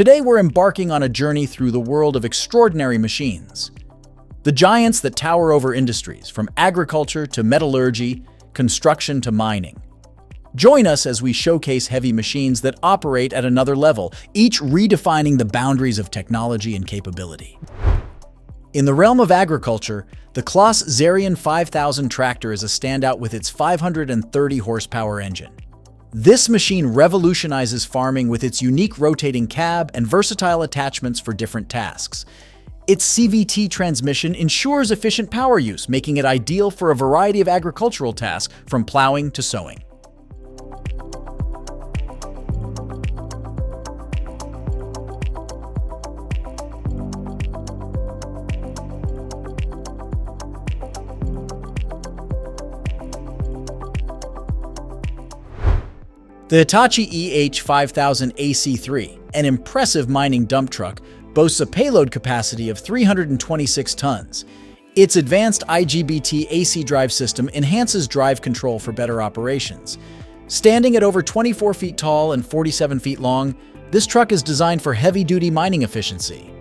Today we're embarking on a journey through the world of extraordinary machines. The giants that tower over industries, from agriculture to metallurgy, construction to mining. Join us as we showcase heavy machines that operate at another level, each redefining the boundaries of technology and capability. In the realm of agriculture, the Claas Zarian 5000 tractor is a standout with its 530 horsepower engine. This machine revolutionizes farming with its unique rotating cab and versatile attachments for different tasks. Its CVT transmission ensures efficient power use, making it ideal for a variety of agricultural tasks, from plowing to sowing. The Hitachi EH5000 AC3, an impressive mining dump truck, boasts a payload capacity of 326 tons. Its advanced IGBT AC drive system enhances drive control for better operations. Standing at over 24 feet tall and 47 feet long, this truck is designed for heavy-duty mining efficiency.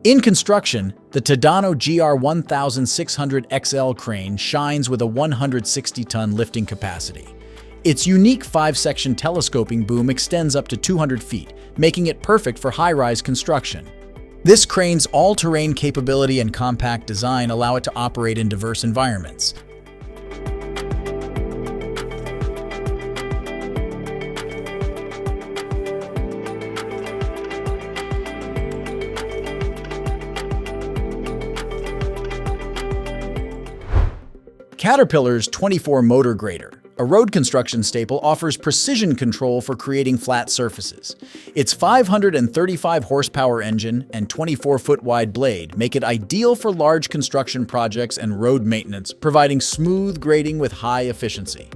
In construction, the Tadano GR1600XL crane shines with a 160-ton lifting capacity. Its unique 5-section telescoping boom extends up to 200 feet, making it perfect for high-rise construction. This crane's all-terrain capability and compact design allow it to operate in diverse environments. Caterpillar's 24 motor grader, a road construction staple, offers precision control for creating flat surfaces. Its 535 horsepower engine and 24-foot wide blade make it ideal for large construction projects and road maintenance, providing smooth grading with high efficiency.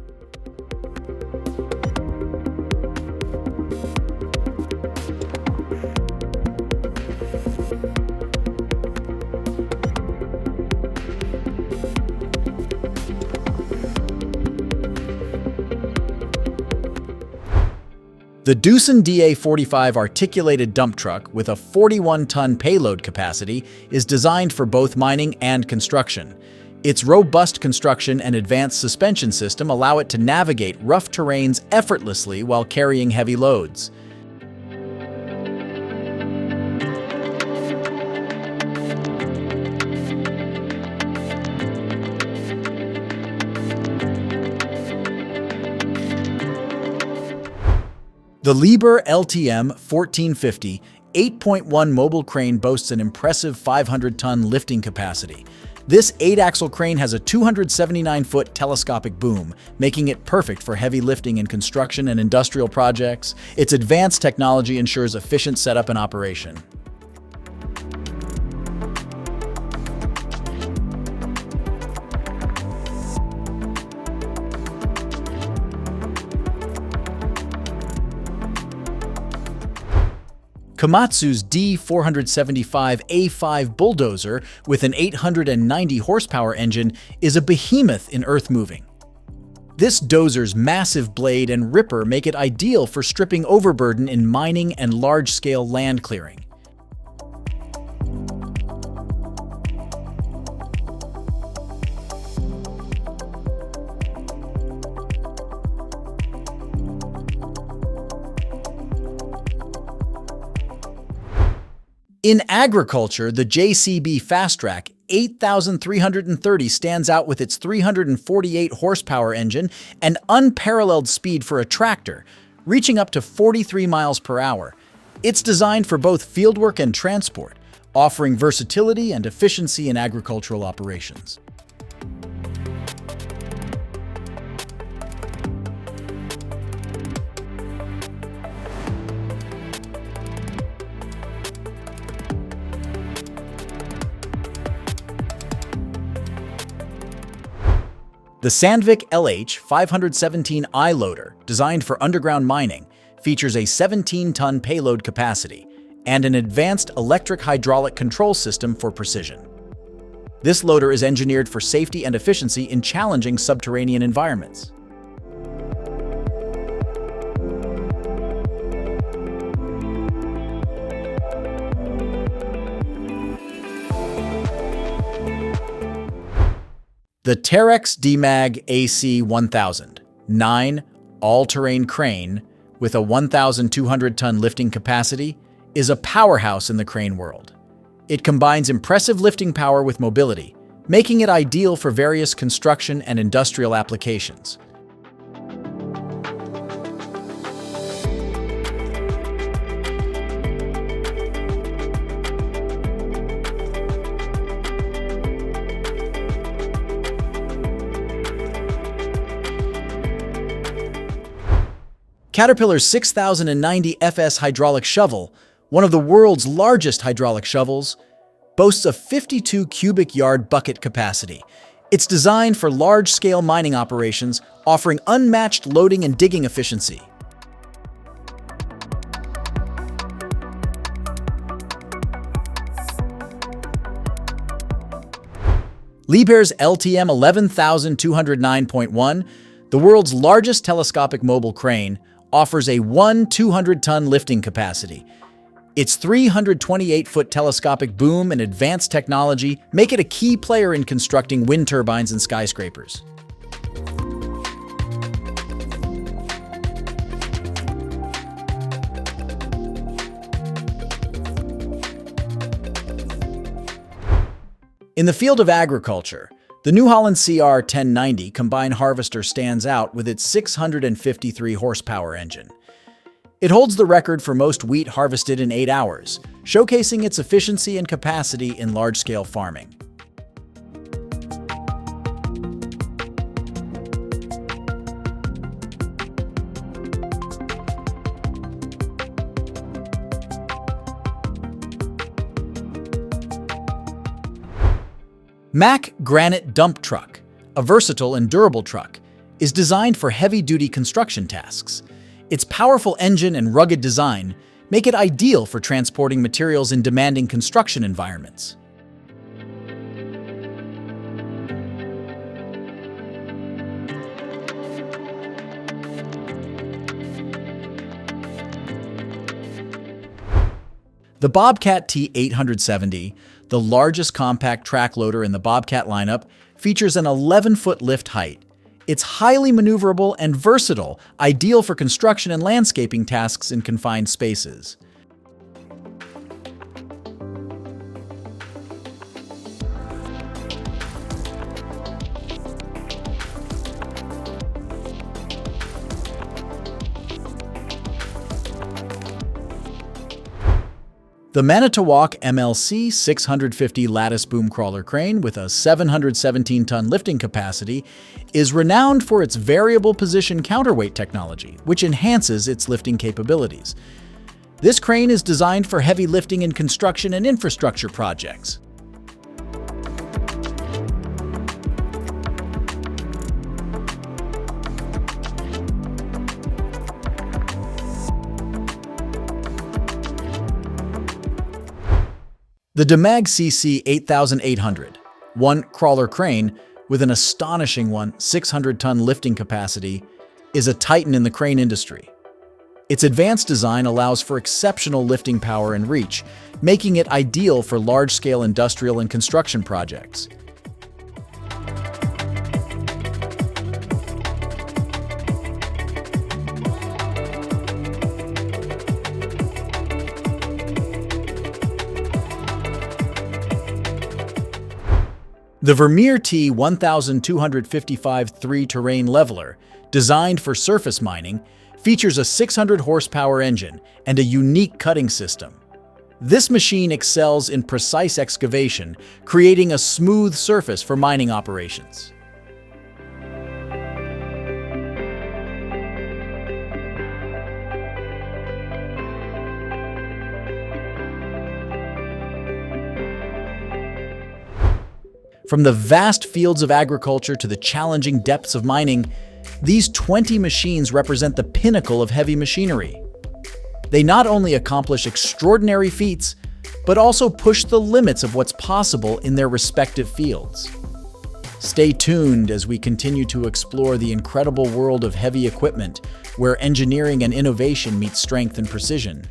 The Doosan DA45 articulated dump truck with a 41-ton payload capacity is designed for both mining and construction. Its robust construction and advanced suspension system allow it to navigate rough terrains effortlessly while carrying heavy loads. The Liebherr LTM 1450 8.1 mobile crane boasts an impressive 500-ton lifting capacity. This 8-axle crane has a 279-foot telescopic boom, making it perfect for heavy lifting in construction and industrial projects. Its advanced technology ensures efficient setup and operation. Komatsu's D475A5 bulldozer with an 890 horsepower engine is a behemoth in earthmoving. This dozer's massive blade and ripper make it ideal for stripping overburden in mining and large-scale land clearing. In agriculture, the JCB Fastrac 8330 stands out with its 348 horsepower engine and unparalleled speed for a tractor, reaching up to 43 miles per hour. It's designed for both fieldwork and transport, offering versatility and efficiency in agricultural operations. The Sandvik LH517i loader, designed for underground mining, features a 17-ton payload capacity and an advanced electric-hydraulic control system for precision. This loader is engineered for safety and efficiency in challenging subterranean environments. The Terex Demag AC 1000 9 all-terrain crane with a 1,200-ton lifting capacity is a powerhouse in the crane world. It combines impressive lifting power with mobility, making it ideal for various construction and industrial applications. Caterpillar's 6090 FS hydraulic shovel, one of the world's largest hydraulic shovels, boasts a 52 cubic yard bucket capacity. It's designed for large-scale mining operations, offering unmatched loading and digging efficiency. Liebherr's LTM 11209.1, the world's largest telescopic mobile crane, offers a 200-ton lifting capacity. Its 328-foot telescopic boom and advanced technology make it a key player in constructing wind turbines and skyscrapers. In the field of agriculture, the New Holland CR 1090 combine harvester stands out with its 653 horsepower engine. It holds the record for most wheat harvested in 8 hours, showcasing its efficiency and capacity in large-scale farming. Mack Granite Dump Truck, a versatile and durable truck, is designed for heavy-duty construction tasks. Its powerful engine and rugged design make it ideal for transporting materials in demanding construction environments. The Bobcat T870, the largest compact track loader in the Bobcat lineup, features an 11-foot lift height. It's highly maneuverable and versatile, ideal for construction and landscaping tasks in confined spaces. The Manitowoc MLC 650 lattice boom crawler crane with a 717-ton lifting capacity is renowned for its variable position counterweight technology, which enhances its lifting capabilities. This crane is designed for heavy lifting in construction and infrastructure projects. The Demag CC 8800, one crawler crane with an astonishing 600-ton lifting capacity, is a titan in the crane industry. Its advanced design allows for exceptional lifting power and reach, making it ideal for large-scale industrial and construction projects. The Vermeer T 1255 3-terrain leveler, designed for surface mining, features a 600-horsepower engine and a unique cutting system. This machine excels in precise excavation, creating a smooth surface for mining operations. From the vast fields of agriculture to the challenging depths of mining, these 20 machines represent the pinnacle of heavy machinery. They not only accomplish extraordinary feats, but also push the limits of what's possible in their respective fields. Stay tuned as we continue to explore the incredible world of heavy equipment, where engineering and innovation meet strength and precision.